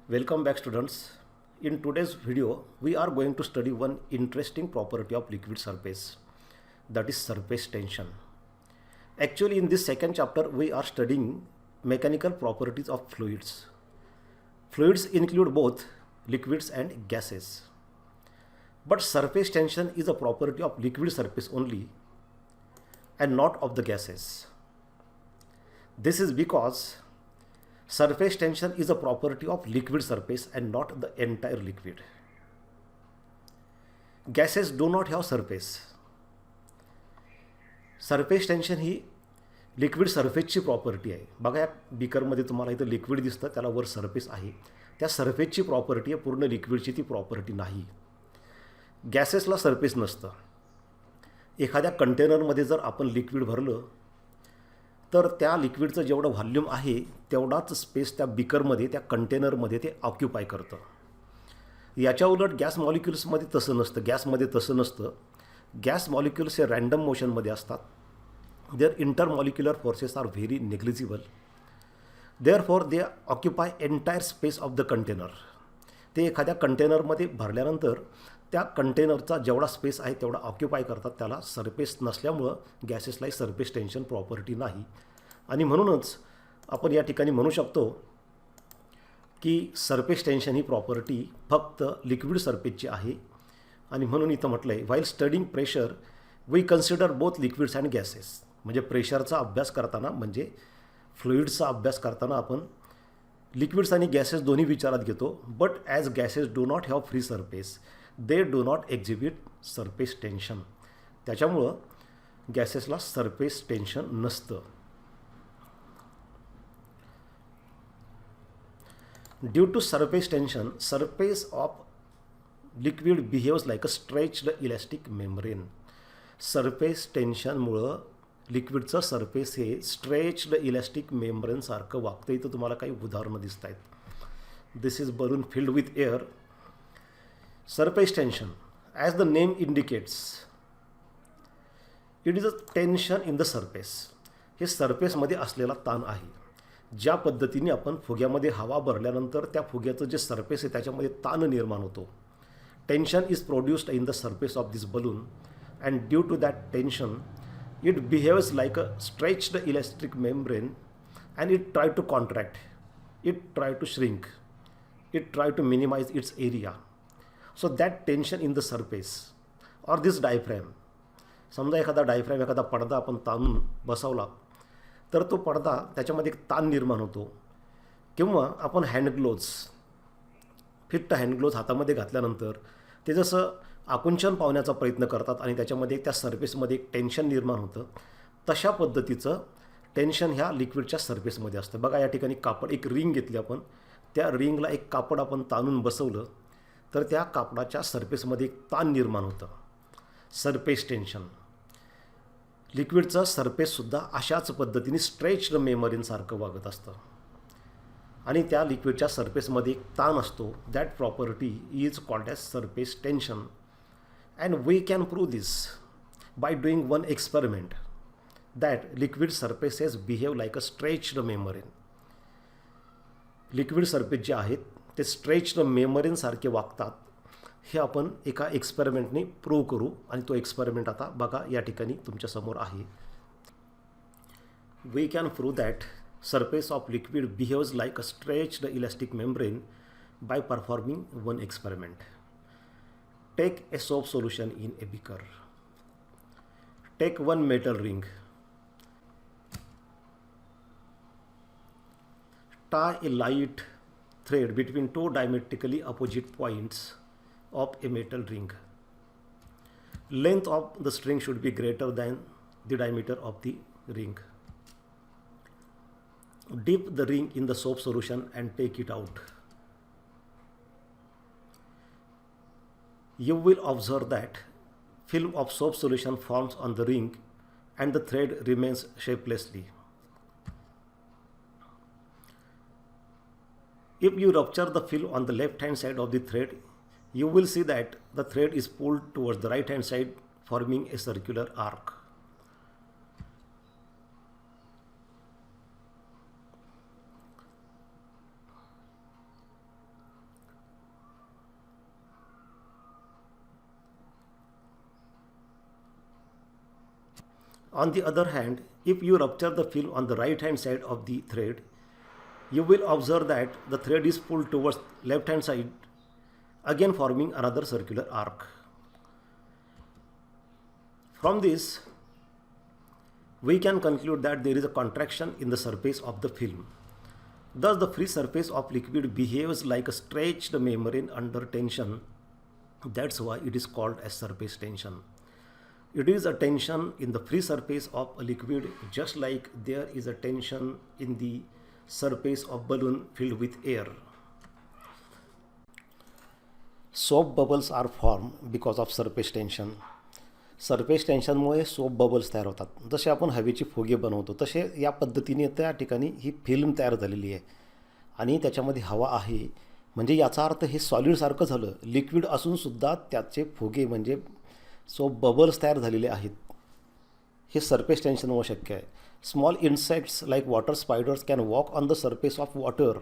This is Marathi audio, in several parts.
Welcome back, students. In today's video, we are going to study one interesting property of liquid surface, that is surface tension. Actually, in this second chapter, we are studying mechanical properties of fluids. Fluids include both liquids and gases. But surface tension is a property of liquid surface only and not of the gases. This is because surface tension is a property of liquid surface and not the entire liquid. Gases do not have surface. Surface tension ही लिक्विड सरफेसची प्रॉपर्टी आहे. बघा या बीकरमध्ये तुम्हाला इथं लिक्विड दिसतं, त्याला वर सरफेस आहे. त्या सरफेसची प्रॉपर्टी आहे, पूर्ण लिक्विडची ती प्रॉपर्टी नाही. गॅसेसला सरफेस नसतं. एखाद्या कंटेनरमध्ये जर आपण लिक्विड भरलं तर त्या लिक्विडचं जेवढं व्हॉल्यूम आहे तेवढाच स्पेस त्या बीकरमध्ये, त्या कंटेनरमध्ये ते ऑक्युपाय करतं. याच्या उलट गॅस मॉलिक्युल्समध्ये तसं नसतं. गॅसमध्ये तसं नसतं. गॅस मॉलिक्युल्स हे रँडम मोशनमध्ये असतात. There intermolecular forces are very negligible. Therefore they occupy entire space of the container. ते एखाद्या कंटेनरमध्ये भरल्यानंतर त्या कंटेनरचा जेवढा स्पेस आहे तेवढा ऑक्युपाय करतात. त्याला सरफेस नसल्यामुळं गॅसेसलाही सरफेस टेन्शन प्रॉपर्टी नाही. आणि म्हणूनच आपण या ठिकाणी म्हणू शकतो की सरफेस टेन्शन ही प्रॉपर्टी फक्त लिक्विड सरफेसची आहे. आणि म्हणून इथं म्हटलं आहे, while studying pressure we consider both liquids and gases. म्हणजे प्रेशरचा अभ्यास करताना, म्हणजे फ्लुइड्सचा अभ्यास करताना आपण लिक्विड्स आणि गॅसेस दोन्ही विचारात घेतो. But as gases do not have free surface, they do not exhibit surface tension. त्याच्यामुळं गॅसेसला सरफेस टेन्शन नसतं. Due to surface tension, surface of liquid behaves like a stretched elastic membrane. Surface टेन्शनमुळं लिक्विडचं सरफेस हे स्ट्रेच्ड इलॅस्टिक मेम्ब्रेनसारखं वागतं. इथं तुम्हाला काही उदाहरणं दिसत आहेत. This is balloon filled with air. Surface tension, as the name indicates, it is a tension in the surface. हे सरफेसमध्ये असलेला ताण आहे. ज्या पद्धतीने आपण फुग्यामध्ये हवा भरल्यानंतर त्या फुग्याचं जे सरफेस आहे त्याच्यामध्ये ताण निर्माण होतो. Tension is produced in the surface of this balloon and due to that tension it behaves like a stretched elastic membrane and it try to contract, it try to shrink, it try to minimize its area. So that tension in the surface or this diaphragm. समजा एखादा डायफ्रॅम, एखादा पडदा आपण ताणून बसवला तर तो पडदा, त्याच्यामध्ये एक ताण निर्माण होतो. किंवा आपण हँडग्लोव्ज, फिट्ट हँडग्लोव्ज हातामध्ये घातल्यानंतर ते जसं आकुंचन पावण्याचा प्रयत्न करतात आणि त्याच्यामध्ये त्या सरफेसमध्ये एक टेन्शन निर्माण होतं. तशा पद्धतीचं टेन्शन ह्या लिक्विडच्या सरफेसमध्ये असतं. बघा या ठिकाणी कापड, एक रिंग घेतली आपण, त्या रिंगला एक कापड आपण ताणून बसवलं तर त्या कापडाच्या सरफेसमध्ये एक ताण निर्माण होतं. Surface tension. लिक्विडचं सरफेससुद्धा अशाच पद्धतीने स्ट्रेच्ड मेम्ब्रेनसारखं वागत असतं. आणि त्या लिक्विडच्या सरफेसमध्ये एक ताण असतो. That property is called as surface tension. And we can prove this by doing one experiment, that liquid surfaces behave like a stretched membrane. Liquid surface जे आहेत ते स्ट्रेच्ड मेम्ब्रेनसारखे वागतात. हे आपण एका एक्सपेरिमेंटने प्रूव्ह करू. आणि तो एक्सपेरिमेंट आता बघा या ठिकाणी तुमच्यासमोर आहे. We can prove that surface of liquid behaves like a stretched elastic membrane by performing one experiment. Take a soap solution in a beaker. Take one metal ring. Tie a light thread between two diametrically opposite points of a metal ring. Length of the string should be greater than the diameter of the ring. Dip the ring in the soap solution and take it out. You will observe that film of soap solution forms on the ring and the thread remains shapelessly. If you rupture the film on the left hand side of the thread, you will see that the thread is pulled towards the right hand side, forming a circular arc. On the other hand, if you rupture the film on the right hand side of the thread, you will observe that the thread is pulled towards left hand side, again forming another circular arc. From this, we can conclude that there is a contraction in the surface of the film. Thus, the free surface of liquid behaves like a stretched membrane under tension. That's why it is called as surface tension. It is a tension in the free surface of a liquid, just like there is a tension in the surface of balloon filled with air. Soap bubbles are formed because of surface tension. Surface टेन्शनमुळे सोप बबल्स तयार होतात. जसे आपण हवेची फुगे बनवतो तसे या पद्धतीने त्या ठिकाणी ही फिल्म तयार झालेली आहे आणि त्याच्यामध्ये हवा आहे. म्हणजे याचा अर्थ हे सॉलिडसारखं झालं, लिक्विड असूनसुद्धा त्याचे फुगे म्हणजे सोप बबल्स तयार झालेले आहेत. हे सरफेस टेन्शनमुळे शक्य आहे. Small insects like water spiders can walk on the surface of water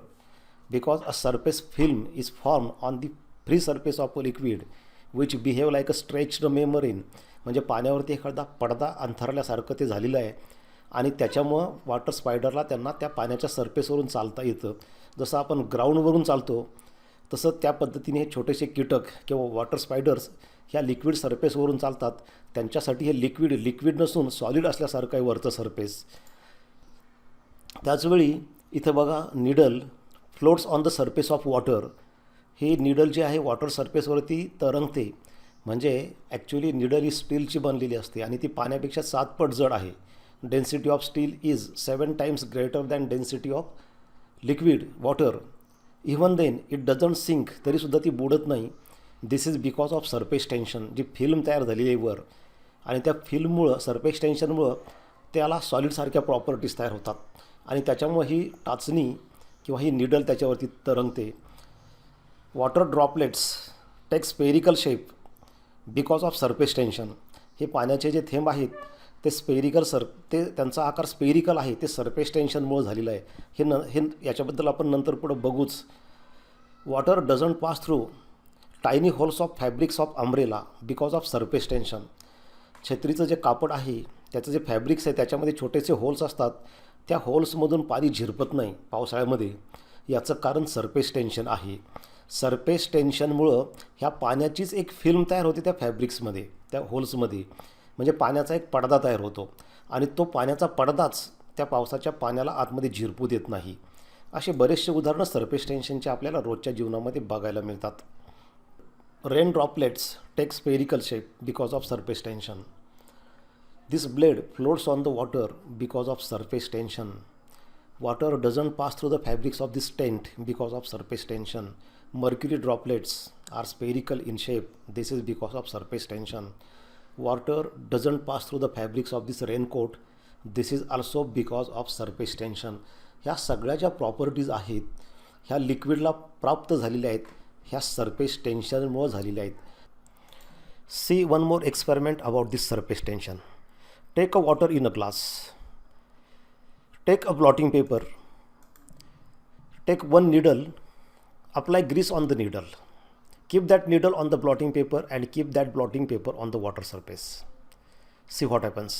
because a surface film is form on the free surface of a liquid which behave like a stretched membrane. म्हणजे पाण्यावरती एखादा पडदा अंथरल्यासारखं ते झालेलं आहे आणि त्याच्यामुळं वॉटर स्पायडरला त्यांना त्या पाण्याच्या सरफेसवरून चालता येतं. जसं आपण ग्राउंडवरून चालतो तसं त्या पद्धतीने हे छोटेसे कीटक किंवा वॉटर स्पायडर्स ह्या लिक्विड सरफेसवरून चालतात. त्यांच्यासाठी हे लिक्विड नसून सॉलिड असल्यासारखं आहे वरचं सरफेस. त्याचवेळी इथं बघा, needle floats on the surface of water. हे निडल जे आहे वॉटर सरफेसवरती तरंगते. म्हणजे ॲक्च्युली निडल ही स्टीलची बनलेली असते आणि ती पाण्यापेक्षा 7 पट जड आहे. Density of steel is 7 times greater than density of liquid water. Even then it doesn't sink. तरीसुद्धा ती बुडत नाही. This is because of surface tension. जी फिल्म तयार झालेली आहे वर आणि त्या फिल्ममुळं सरफेस टेन्शनमुळं त्याला सॉलिडसारख्या प्रॉपर्टीज तयार होतात आणि त्याच्यामुळं ही टाचणी किंवा ही निडल त्याच्यावरती तरंगते. Water droplets take spherical shape because of surface tension. हे पाण्याचे जे थेंब आहेत ते ते त्यांचा आकार स्पेरिकल आहे. ते सरफेस टेन्शनमुळे झालेलं आहे. हे याच्याबद्दल आपण नंतर पुढं बघूच. Water doesn't pass through tiny holes of fabrics of umbrella because of surface tension. छत्रीचं जे कापड आहे त्याचं जे फॅब्रिक्स आहे त्याच्यामध्ये छोटेसे होल्स असतात. त्या होल्समधून पाणी झिरपत नाही पावसाळ्यामध्ये. याचं कारण सरफेस टेन्शन आहे. सरफेस टेन्शनमुळं ह्या पाण्याचीच एक फिल्म तयार होते त्या फॅब्रिक्समध्ये, त्या होल्समध्ये. म्हणजे पाण्याचा एक पडदा तयार होतो आणि तो पाण्याचा पडदाच त्या पावसाच्या पाण्याला आतमध्ये झिरपू देत नाही. असे बरेचसे उदाहरणं सरफेस टेन्शनचे आपल्याला रोजच्या जीवनामध्ये बघायला मिळतात. Rain droplets take spherical shape because of surface tension. This blade floats on the water because of surface tension. Water doesn't pass through the fabrics of this tent because of surface tension. Mercury droplets are spherical in shape. This is because of surface tension. Water doesn't pass through the fabrics of this raincoat. This is also because of surface tension. ह्या सगळ्या ज्या प्रॉपर्टीज आहेत ह्या लिक्विडला प्राप्त झालेल्या आहेत ह्या सरफेस टेन्शनमुळे झालेल्या आहेत. See one more experiment about this surface tension. Take a water in a glass. Take a blotting paper, take one needle, apply grease on the needle. Keep that needle on the blotting paper and keep that blotting paper on the water surface. See what happens.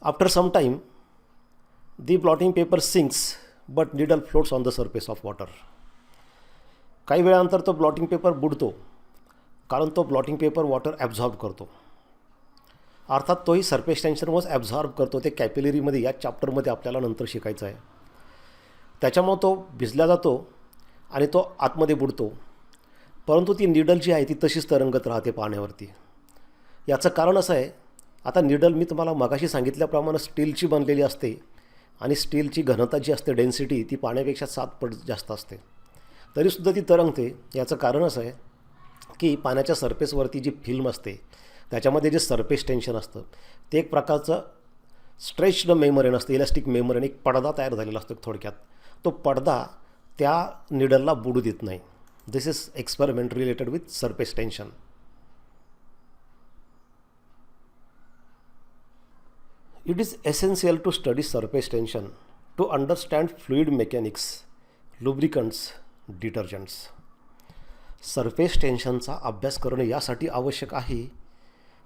After some time, the blotting paper sinks but needle floats on the surface of water. काही वेळानंतर तो ब्लॉटिंग पेपर बुडतो कारण तो ब्लॉटिंग पेपर वॉटर ॲब्झॉर्ब करतो. अर्थात तोही सरफेस टेन्शनमुळेच ॲब्झॉर्ब करतो. ते कॅपिलरीमध्ये या चॅप्टरमध्ये आपल्याला नंतर शिकायचं आहे. त्याच्यामुळं तो भिजला जातो आणि तो आतमध्ये बुडतो. परंतु ती निडल जी आहे ती तशीच तरंगत राहते पाण्यावरती. याचं कारण असं आहे, आता निडल मी तुम्हाला मगाशी सांगितल्याप्रमाणे स्टीलची बनलेली असते आणि स्टीलची घनता जी असते डेन्सिटी ती पाण्यापेक्षा 7 पट जास्त असते. तरीसुद्धा ती तरंगते. याचं कारण असं आहे की पाण्याच्या सरफेसवरती जी फिल्म असते त्याच्यामध्ये जे सरफेस टेन्शन असतं ते एक प्रकारचं स्ट्रेच्ड मेमरीन असतं, इलास्टिक मेमरीन, एक पडदा तयार झालेला असतो थोडक्यात. तो पडदा त्या निडलला बुडू देत नाही. This is experiment related with surface tension. It is essential to study surface tension to understand fluid mechanics, lubricants, detergents. Surface टेन्शनचा अभ्यास करणं यासाठी आवश्यक आहे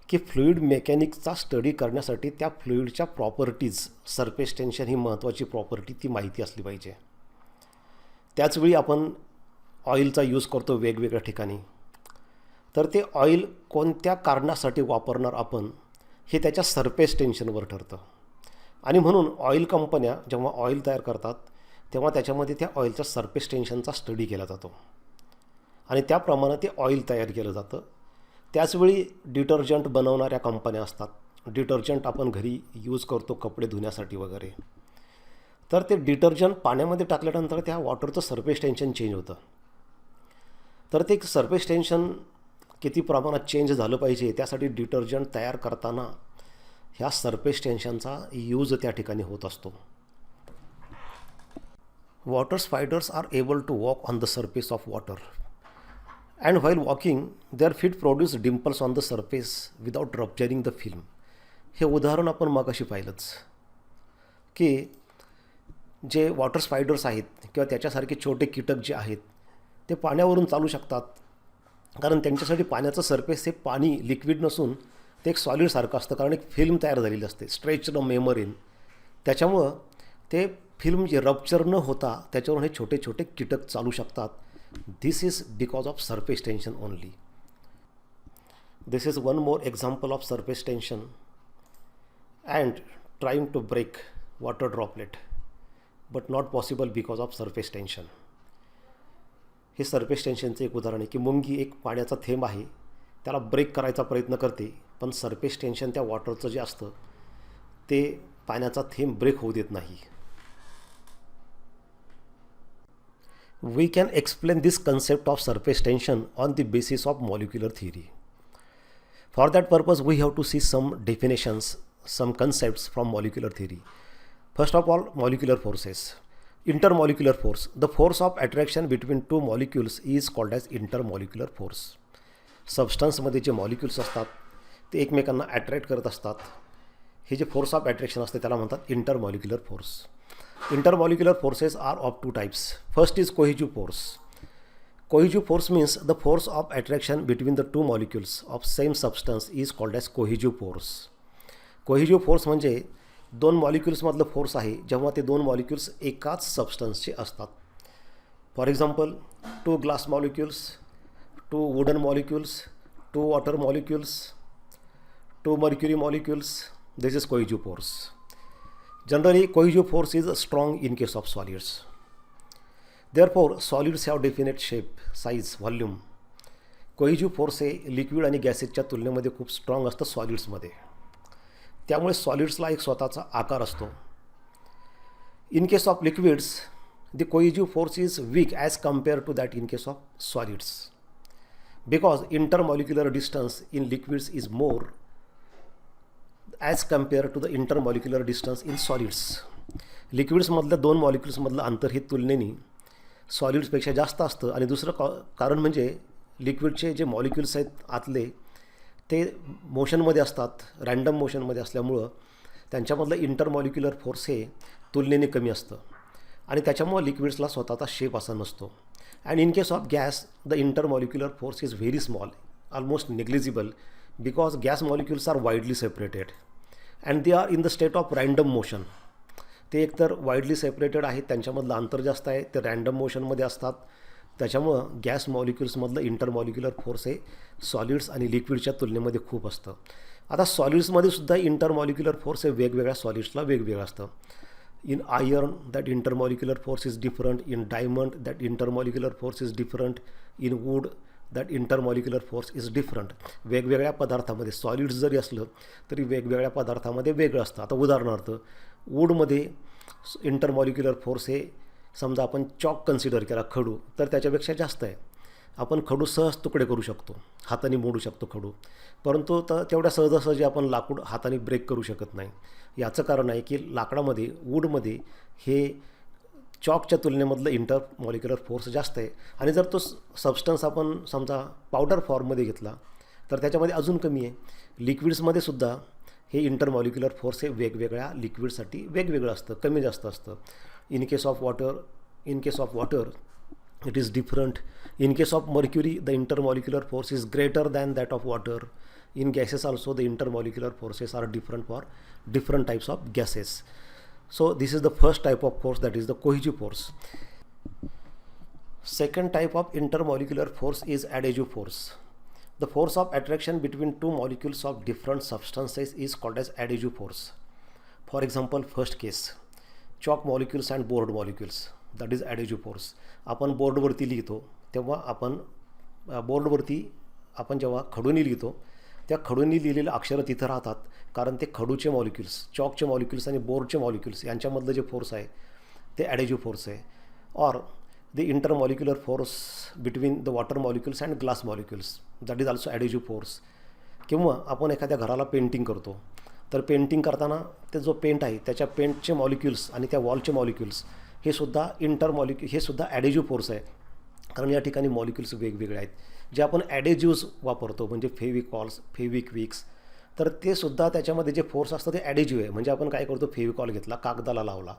की फ्लुईड मेकॅनिक्सचा स्टडी करण्यासाठी त्या फ्लुईडच्या प्रॉपर्टीज, सरफेस टेन्शन ही महत्त्वाची प्रॉपर्टी ती माहिती असली पाहिजे. त्याचवेळी आपण ऑइलचा यूज करतो वेगवेगळ्या ठिकाणी, तर ते ऑइल कोणत्या कारणासाठी वापरणार आपण हे त्याच्या सरफेस टेन्शनवर ठरतं. आणि म्हणून ऑइल कंपन्या जेव्हा ऑइल तयार करतात तेव्हा त्याच्यामध्ये त्या ऑइलच्या सरफेस टेन्शनचा स्टडी केला जातो आणि त्याप्रमाणे ते ऑइल तयार केलं जातं. त्याचवेळी डिटर्जंट बनवणाऱ्या कंपन्या असतात. डिटर्जंट आपण घरी यूज करतो कपडे धुण्यासाठी वगैरे, तर ते डिटर्जंट पाण्यामध्ये टाकल्यानंतर त्या वॉटरचं सरफेस टेन्शन चेंज होतं. तर ते सरफेस टेन्शन किती प्रमाणात चेंज झालं पाहिजे त्यासाठी डिटर्जंट तयार करताना ह्या सरफेस टेन्शनचा यूज त्या ठिकाणी होत असतो. Water spiders are able to walk on the surface of water and while walking their feet produce dimples on the surface without rupturing the film. हे उदाहरण आपण मगाशी पाहिलंच की जे वॉटर स्पायडर्स आहेत किंवा त्याच्यासारखे छोटे कीटक जे आहेत ते पाण्यावरून चालू शकतात, कारण त्यांच्यासाठी पाण्याचं सरफेस हे पाणी लिक्विड नसून ते एक सॉलिडसारखं असतं, कारण एक फिल्म तयार झालेली असते, स्ट्रेच्ड मेमरीन. त्याच्यामुळं ते फिल्म जे रप्चर न होता त्याच्यावरून हे छोटे छोटे कीटक चालू शकतात. This is because of surface tension only. This is one more example of surface tension and trying to break water droplet but not possible because of surface tension. हे सरफेस टेन्शनचं एक उदाहरण आहे की मुंगी एक पाण्याचा थेंब आहे, त्याला ब्रेक करायचा प्रयत्न करते, पण सरफेस टेन्शन त्या वॉटरचं जे असतं ते पाण्याचा थेंब ब्रेक होऊ देत नाही. We can explain this concept of surface tension on the basis of molecular theory. For that purpose, we have to see some definitions, some concepts from molecular theory. First of all, molecular forces. Intermolecular force. The force of attraction between two molecules is called as intermolecular force. सबस्टन्समध्ये जे मॉलिक्युल्स असतात ते एकमेकांना अट्रॅक्ट करत असतात. हे जे फोर्स ऑफ अट्रॅक्शन असते त्याला म्हणतात intermolecular force. Intermolecular forces are of two types. First is cohesive force. Cohesive force means the force of attraction between the two molecules of same substance is called as cohesive force. Cohesive force म्हणजे दोन मॉलिक्युल्समधलं फोर्स आहे जेव्हा ते दोन मॉलिक्युल्स एकाच सबस्टन्सचे असतात. For example, two glass molecules, two wooden molecules, two water molecules, two mercury molecules. This is cohesive force. Generally, cohesive force is strong in case of solids. Therefore, solids have definite shape, size, volume. Cohesive force हे लिक्विड आणि गॅसेसच्या तुलनेमध्ये खूप स्ट्रॉंग असतं सॉलिड्समध्ये. त्यामुळे सॉलिड्सला एक स्वतःचा आकार असतो. In case of liquids, the cohesive force is weak as compare to that in case of solids, because intermolecular distance in liquids is more as compare to the intermolecular distance in solids. लिक्विड्समधलं दोन मॉलिक्युल्समधलं अंतर हे तुलनेने सॉलिड्सपेक्षा जास्त असतं. आणि दुसरं कारण म्हणजे लिक्विडचे जे मॉलिक्युल्स आहेत आतले ते मोशनमध्ये असतात, रँडम मोशनमध्ये असल्यामुळं त्यांच्यामधलं इंटरमॉलिक्युलर फोर्स हे तुलनेने कमी असतं आणि त्याच्यामुळं लिक्विड्सला स्वतःचा शेप असा नसतो. And in case of gas the intermolecular force is very small, almost negligible, because gas molecules are widely separated and they are in the state of random motion. ते एकतर वाईडली सेपरेटेड आहेत, त्यांच्यामधलं अंतर जास्त आहे, ते रँडम मोशनमध्ये असतात. त्याच्यामुळं गॅस मॉलिक्युल्समधलं इंटरमॉलिक्युलर फोर्स हे सॉलिड्स आणि लिक्विडच्या तुलनेमध्ये खूप असतं. आता सॉलिड्समध्ये सुद्धा इंटरमॉलिक्युलर फोर्स हे वेगवेगळ्या सॉलिड्सला वेगवेगळं असतं. In iron that intermolecular force is different, in diamond that intermolecular force is different, in wood that intermolecular force is different. वेगवेगळ्या पदार्थामध्ये सॉलिड्स जरी असलं तरी वेगवेगळ्या पदार्थामध्ये वेगळं असतं. आता उदाहरणार्थ वूडमध्ये इंटरमॉलिक्युलर फोर्स हे समजा आपण चॉक कन्सिडर केला, खडू, तर त्याच्यापेक्षा जास्त आहे. आपण खडू सहज तुकडे करू शकतो, हाताने मोडू शकतो खडू, परंतु तेवढ्या सहजासहजी आपण लाकूड हाताने ब्रेक करू शकत नाही. याचं कारण आहे की लाकडामध्ये, वूडमध्ये हे चॉकच्या तुलनेमधलं इंटरमॉलिक्युलर फोर्स जास्त आहे. आणि जर तो सबस्टन्स आपण समजा पावडर फॉर्ममध्ये घेतला तर त्याच्यामध्ये अजून कमी आहे. लिक्विड्समध्ये सुद्धा हे इंटरमॉलिक्युलर फोर्स हे वेगवेगळ्या लिक्विडसाठी वेगवेगळं असतं, कमी जास्त असतं. In case of water it is different. In case of mercury, the intermolecular force is greater than that of water. In gases also, the intermolecular forces are different for different types of gases. So this is the first type of force, that is the cohesive force. Second type of intermolecular force is adhesive force. The force of attraction between two molecules of different substances is called as adhesive force. For example, first case, chalk molecules and board molecules, that is adhesive force. आपण बोर्डवरती लिहितो तेव्हा आपण बोर्डवरती आपण जेव्हा खडूनी लिहितो त्या खडूनी लिहिलेले अक्षरं तिथं राहतात, कारण ते खडूचे मॉलिक्युल्स, चॉकचे मॉलिक्युल्स आणि बोर्डचे मॉलिक्युल्स यांच्यामधलं जे फोर्स आहे ते ॲडेजिव्ह फोर्स आहे. Or the intermolecular force between the water molecules and glass molecules, that is also adhesive force. किंवा आपण एखाद्या घराला पेंटिंग करतो, तर पेंटिंग करताना ते जो पेंट आहे त्याच्या पेंटचे मॉलिक्युल्स आणि त्या वॉलचे मॉलिक्युल्स हे सुद्धा हे सुद्धा ॲडेजिव्ह फोर्स आहे, कारण या ठिकाणी मॉलिक्युल्स वेगवेगळे आहेत. जे आपण ॲडेजिव्ज वापरतो म्हणजे फेविकॉल्स, फेविक्विक्स, तर ते सुद्धा त्याच्यामध्ये जे फोर्स असतं ते ॲडेजिव्ह आहे. म्हणजे आपण काय करतो, फेविकॉल घेतला, कागदाला लावला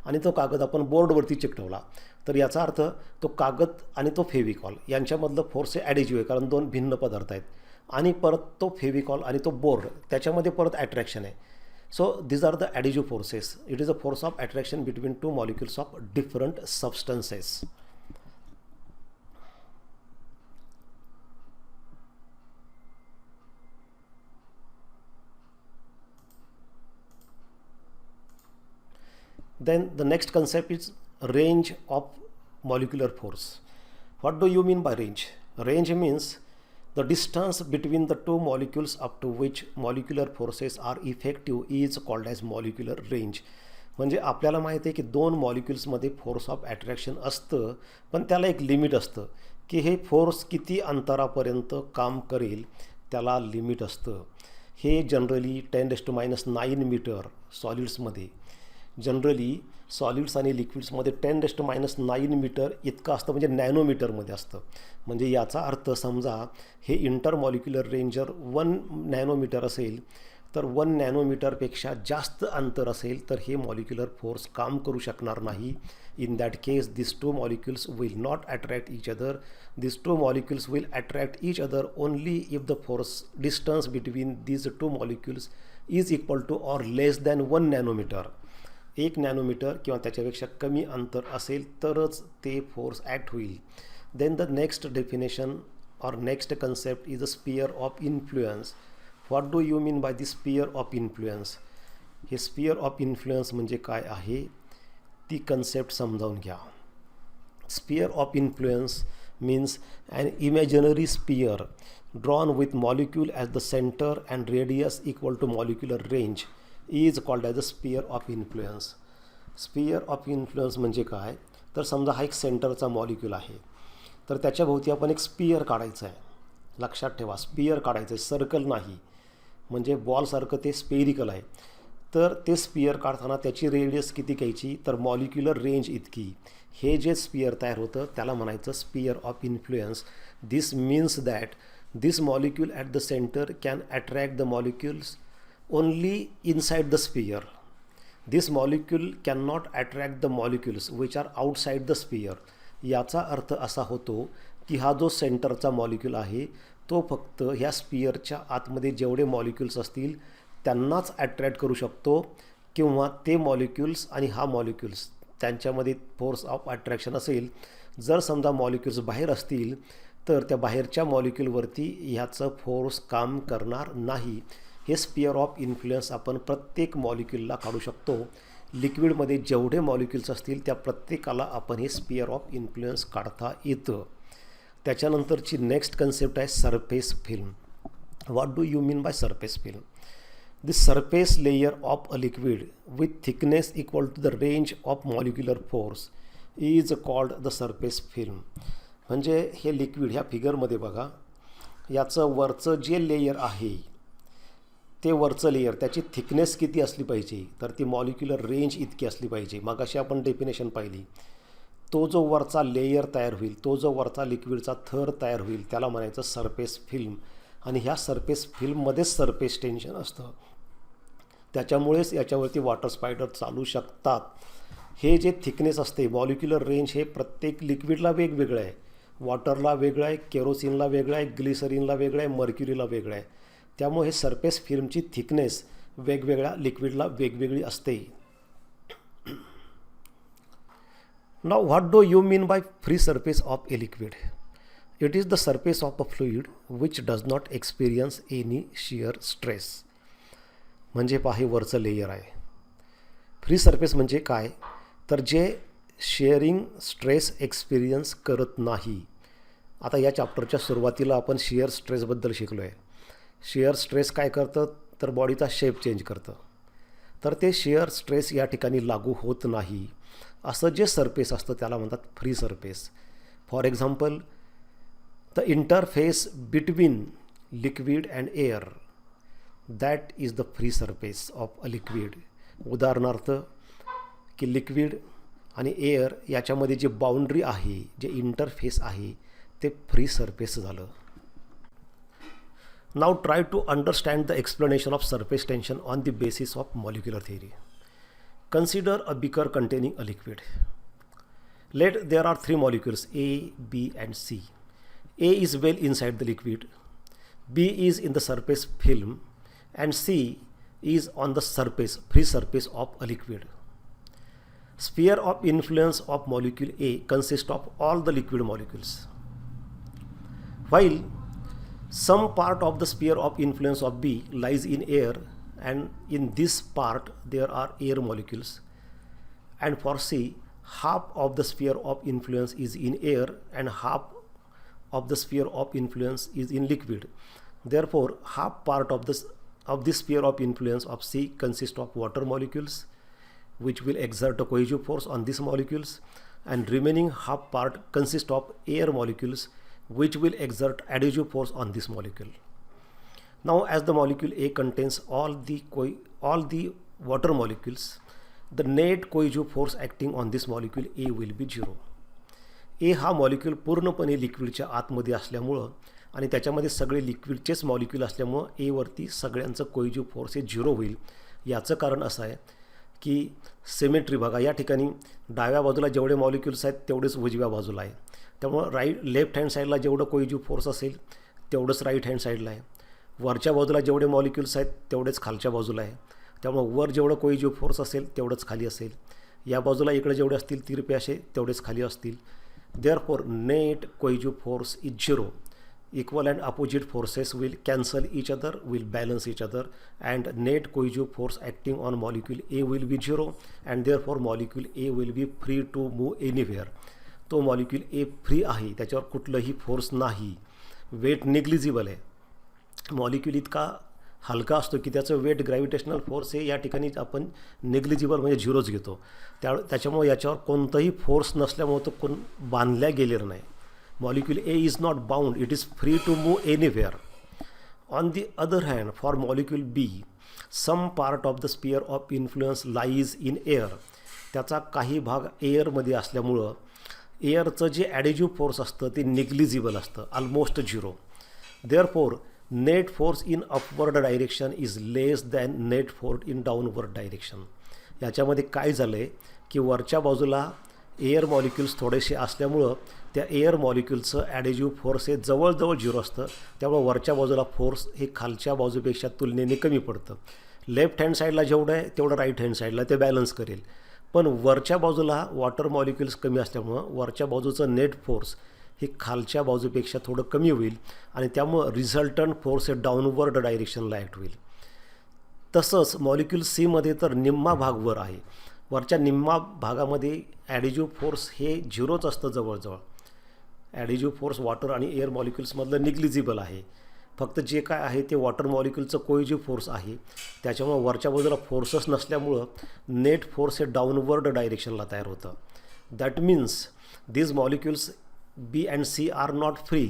आणि तो कागद आपण बोर्डवरती चिकटवला, तर याचा अर्थ तो कागद आणि तो फेविकॉल यांच्यामधलं फोर्स हे ॲडेजिव्ह आहे, कारण दोन भिन्न पदार्थ आहेत. आणि परत तो फेविकॉल आणि तो बोर्ड त्याच्यामध्ये परत ॲट्रॅक्शन आहे. So these are the adhesive forces. It is a force of attraction between two molecules of different substances. Then the next concept is range of molecular force. What do you mean by range? Range means the distance between the two molecules up to which molecular forces are effective is called as molecular range. म्हणजे आपल्याला माहिती आहे की दोन मॉलिक्युल्समध्ये फोर्स ऑफ ॲट्रॅक्शन असतं, पण त्याला एक लिमिट असतं की हे फोर्स किती अंतरापर्यंत काम करेल, त्याला लिमिट असतं. हे जनरली 10⁻⁹ मीटर सॉलिड्समध्ये, जनरली सॉलिड्स आणि लिक्विड्समध्ये 10⁻⁹ मीटर इतकं असतं, म्हणजे नॅनोमीटरमध्ये असतं. म्हणजे याचा अर्थ समजा हे इंटरमॉलिक्युलर रेंज जर 1 नॅनोमीटर असेल, तर 1 नॅनोमीटरपेक्षा जास्त अंतर असेल तर हे मॉलिक्युलर फोर्स काम करू शकणार नाही. In that case this two molecules will not attract each other. This two molecules will attract each other only if the force distance between these two molecules is equal to or less than 1 nanometre. 1 nanometre किंवा त्याच्यापेक्षा कमी अंतर असेल तरच ते फोर्स ॲक्ट होईल. Then the next definition or next concept is a sphere of influence. What do you mean by the sphere of influence? हे स्पियर ऑफ इन्फ्लुएन्स म्हणजे काय आहे ती कन्सेप्ट समजावून घ्या. Sphere of influence means an imaginary sphere drawn with molecule as the center and radius equal to molecular range is called as a sphere of influence. Sphere of influence म्हणजे काय, तर समजा हा एक सेंटरचा मॉलिक्यूल आहे, तर त्याच्याभोवती आपण एक स्पियर काढायचं आहे. लक्षात ठेवा, स्पियर काढायचं आहे, सर्कल नाही. म्हणजे बॉलसारखं ते स्पेरिकल आहे. तर ते स्पियर काढताना त्याची रेडियस किती घ्यायची, तर मॉलिक्युलर रेंज इतकी. हे जे स्पियर तयार होतं त्याला म्हणायचं sphere of influence. This means that this molecule at the centre can attract the molecules only inside the sphere. This molecule cannot attract the molecules which are outside the sphere. याचा अर्थ असा होतो की हा जो सेंटरचा मॉलिक्यूल आहे तो फक्त ह्या स्पियरच्या आतमध्ये जेवढे मॉलिक्युल्स असतील त्यांनाच अट्रॅक्ट करू शकतो, किंवा ते मॉलिक्युल्स आणि हा मॉलिक्युल्स त्यांच्यामध्ये फोर्स ऑफ अट्रॅक्शन असेल. जर समजा मॉलिक्युल्स बाहेर असतील तर त्या बाहेरच्या मॉलिक्यूलवरती ह्याचं फोर्स काम करणार नाही. हे स्पियर ऑफ इन्फ्लुएन्स आपण प्रत्येक मॉलिक्यूलला काढू शकतो. लिक्विडमध्ये जेवढे मॉलिक्युल्स असतील त्या प्रत्येकाला आपण हे स्पियर ऑफ इन्फ्लुएन्स काढता येतं. त्याच्यानंतरची नेक्स्ट कन्सेप्ट आहे surface film. What do you mean by surface film? This surface layer of a liquid with thickness equal to the range of molecular force is called the surface film. म्हणजे हे लिक्विड ह्या फिगरमध्ये बघा, याचं वरचं जे लेयर आहे ते वरचं लेयर त्याची थिकनेस किती असली पाहिजे, तर ती मॉलिक्युलर रेंज इतकी असली पाहिजे. मग अशी आपण डेफिनेशन पाहिली. तो जो वरचा लेयर तयार होईल, तो जो वरचा लिक्विडचा थर तयार होईल त्याला म्हणायचं सरफेस फिल्म. आणि ह्या सरफेस फिल्ममध्येच सरफेस टेन्शन असतं, त्याच्यामुळेच याच्यावरती वॉटर स्पायडर चालू शकतात. हे जे थिकनेस असते, मॉलिक्युलर रेंज हे प्रत्येक लिक्विडला वेगवेगळं आहे. वॉटरला वेगळं आहे, केरोसिनला वेगळं आहे, ग्लिसरीनला वेगळं आहे, मर्क्युरीला वेगळं आहे. त्यामुळे हे सरफेस फिल्मची थिकनेस वेगवेगळ्या लिक्विडला वेगवेगळी असते. Now what do you mean by free surface of a liquid? It is the surface of a fluid which does not experience any shear stress. म्हणजे पहा, हे वरचं लेयर आहे. फ्री सरफेस म्हणजे काय, तर जे शेअरिंग स्ट्रेस एक्सपिरियन्स करत नाही. आता या चॅप्टरच्या सुरुवातीला आपण शिअर स्ट्रेसबद्दल शिकलो आहे. शिअर स्ट्रेस काय करतं, तर बॉडीचा शेप चेंज करतं. तर ते शिअर स्ट्रेस या ठिकाणी लागू होत नाही. असं जे सरफेस असतं त्याला म्हणतात free surface. For example, the interface between liquid and air, that is the free surface of a liquid. उदाहरणार्थ की लिक्विड आणि एअर याच्यामध्ये जे बाउंड्री आहे, जे इंटरफेस आहे, ते फ्री सरफेस झालं. Now try to understand the explanation of surface tension on the basis of molecular theory. Consider a beaker containing a liquid. Let there are three molecules A, B and C. A is well inside the liquid, B is in the surface film and C is on the surface, free surface of a liquid. Sphere of influence of molecule A consists of all the liquid molecules, while some part of the sphere of influence of B lies in air, and in this part there are air molecules, and for C, half of the sphere of influence is in air and half of the sphere of influence is in liquid. Therefore, half part of this sphere of influence of C consists of water molecules, which will exert a cohesive force on these molecules, and remaining half part consists of air molecules, which will exert adhesive force on this molecule. Now, as the molecule A contains all the water molecules, the net cohesive force acting on this molecule A will be 0. A हा मॉलिक्यूल पूर्णपणे लिक्विडच्या आतमध्ये असल्यामुळं आणि त्याच्यामध्ये सगळे लिक्विडचेच मॉलिक्यूल असल्यामुळं Aवरती सगळ्यांचं कोहिजिव्ह फोर्स हे 0 होईल. याचं कारण असं आहे की सिमेट्री बघा, या ठिकाणी डाव्या बाजूला जेवढे मॉलिक्यूल्स आहेत तेवढेच उजव्या बाजूला आहे. त्यामुळं लेफ्ट हँड साईडला जेवढं कोहिजिव्ह फोर्स असेल तेवढंच राईट हँड साईडला आहे. वरच्या बाजूला जेवढे मॉलिक्युल्स आहेत तेवढेच खालच्या बाजूला आहे. त्यामुळे वर जेवढं कोहिजिव्ह फोर्स असेल तेवढंच खाली असेल. या बाजूला इकडे जेवढे असतील तिरपे असे तेवढेच खाली असतील. Therefore net cohesive force is 0. Equal and opposite forces will cancel each other, will balance each other, and net cohesive force acting on molecule A will be 0, and therefore molecule A will be free to move anywhere. तो मॉलिक्यूल ए फ्री आहे, त्याच्यावर कुठलंही फोर्स नाही. वेट निग्लिजिबल आहे. मॉलिक्यूल इतका हलका असतो की त्याचं वेट ग्रॅव्हिटेशनल फोर्स हे या ठिकाणी आपण नेग्लिजिबल म्हणजे 0च घेतो. त्याच्यामुळे याच्यावर कोणताही फोर्स नसल्यामुळे तो बांधल्या गेलेला नाही. Molecule A is not bound, it is free to move anywhere. On the other hand, for molecule B, some part of the sphere of influence lies in air. त्याचा काही भाग एअरमध्ये असल्यामुळं एअरचं जे ॲडेजिव्ह फोर्स असतं ते निग्लिजिबल असतं, almost 0. Therefore net force in upward direction is less than net force in downward direction. याच्यामध्ये काय झालं आहे की वरच्या बाजूला एअर मॉलिक्युल्स थोडेसे असल्यामुळं त्या एअर मॉलिक्युल्सचं ॲडेजिव्ह फोर्स हे जवळजवळ 0 असतं. त्यामुळे वरच्या बाजूला फोर्स हे खालच्या बाजूपेक्षा तुलनेने कमी पडतं. लेफ्ट हँड साईडला जेवढं आहे तेवढं राईट हँड साईडला ते बॅलन्स करेल. पण वरच्या बाजूला वॉटर मॉलिक्युल्स कमी असल्यामुळं वरच्या बाजूचं नेट फोर्स हे खालच्या बाजूपेक्षा थोडं कमी होईल आणि त्यामुळं रिझल्टंट फोर्स हे डाऊनवर्ड डायरेक्शनला ॲक्ट होईल. तसंच मॉलिक्यूल सीमध्ये तर निम्मा भाग वर आहे. वरच्या निम्मा भागामध्ये ॲडेजिव्ह फोर्स हे 0च असतं जवळजवळ. ॲडेजिव्ह फोर्स वॉटर आणि एअर मॉलिक्युल्समधलं निग्लिजिबल आहे. फक्त जे काय आहे ते वॉटर मॉलिक्युलचं कोहिजिव्ह फोर्स आहे. त्याच्यामुळं वरच्या बाजूला फोर्सच नसल्यामुळं नेट फोर्स हे डाऊनवर्ड डायरेक्शनला तयार होतं. That means these molecules B and C are not free.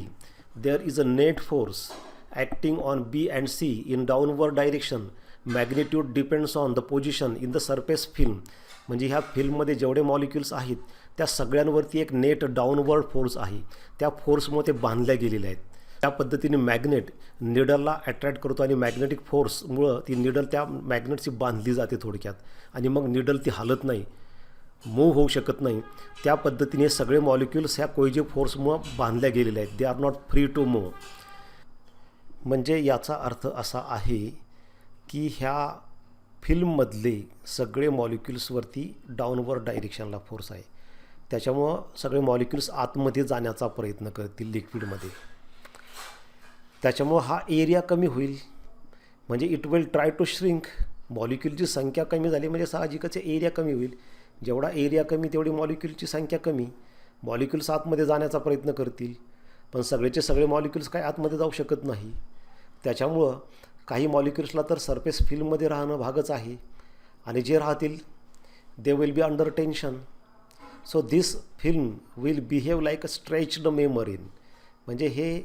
There is a net force acting on B and C in downward direction. Magnitude depends on the position in the surface film. म्हणजे ह्या फिल्ममध्ये जेवढे मॉलिक्युल्स आहेत त्या सगळ्यांवरती एक नेट डाऊनवर्ड फोर्स आहे. त्या फोर्समुळे ते बांधल्या गेलेले आहेत. त्या पद्धतीने मॅग्नेट निडलला अट्रॅक्ट करतो आणि मॅग्नेटिक फोर्समुळं ती निडल त्या मॅग्नेटची बांधली जाते थोडक्यात, आणि मग निडल ती हलत नाही. मूव्ह होऊ शकत नाही, त्या पद्धतीने सगळे मॉलिक्युल्स ह्या कोहेजिव्ह फोर्समुळं बांधल्या गेलेले आहेत. They are not free to move. म्हणजे याचा अर्थ असा आहे की ह्या फिल्ममधले सगळे मॉलिक्युल्सवरती डाऊनवर्ड डायरेक्शनला फोर्स आहे. त्याच्यामुळं सगळे मॉलिक्युल्स आतमध्ये जाण्याचा प्रयत्न करतील लिक्विडमध्ये. त्याच्यामुळं हा एरिया कमी होईल, म्हणजे it will try to shrink. मॉलिक्युलची संख्या कमी झाली म्हणजे साहजिकच एरिया कमी होईल. जेवढा एरिया कमी तेवढी मॉलिक्युलची संख्या कमी. मॉलिक्युल्स आतमध्ये जाण्याचा प्रयत्न करतील, पण सगळेचे सगळे मॉलिक्युल्स काय आतमध्ये जाऊ शकत नाही. त्याच्यामुळं काही मॉलिक्युल्सला तर सरफेस फिल्ममध्ये राहणं भागच आहे, आणि जे राहतील they will be under tension. So this film will behave like a stretched membrane. म्हणजे हे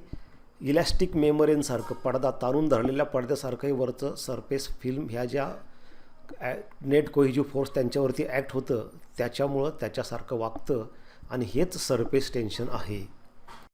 इलॅस्टिक मेमरीनसारखं, पडदा ताणून धरलेल्या पडद्यासारखंही वरचं सरफेस फिल्म ह्या ज्या नेट कोहेजिव्ह फोर्स त्यांच्यावरती ॲक्ट होतं त्याच्यामुळं त्याच्यासारखं वागतं, आणि हेच सरफेस टेन्शन आहे.